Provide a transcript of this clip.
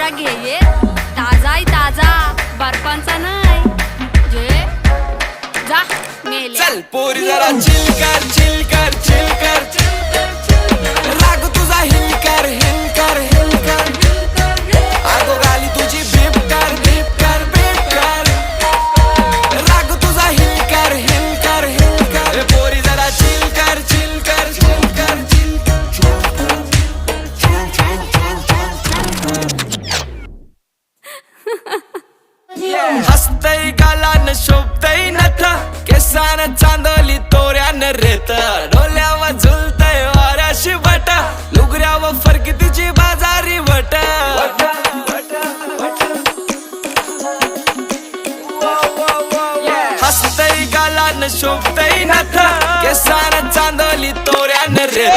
जरा घे ये ताजाय ताजा बर्फांचा नाही जे जा मेले चल पोरी जरा चिल कर चिल कर चिल कर राग तुझा हिल कर हिल कर हिल कर आगो गाली तुझी बीप कर बीप कर बीप कर राग तुझा हिल कर हिल कर हिल कर पोरी जरा चिल कर चिल कर चिल कर चिल कर हसतय गालान शोभतय नथा केसान चांदली तोऱ्यान रेत डोल्यावर झुलतय वाऱ्याशी बटा लुगऱ्यावर फरक तिची बाजारी वट हसतय गालान शोभतय नथा केसान चांदली तोऱ्यान रेत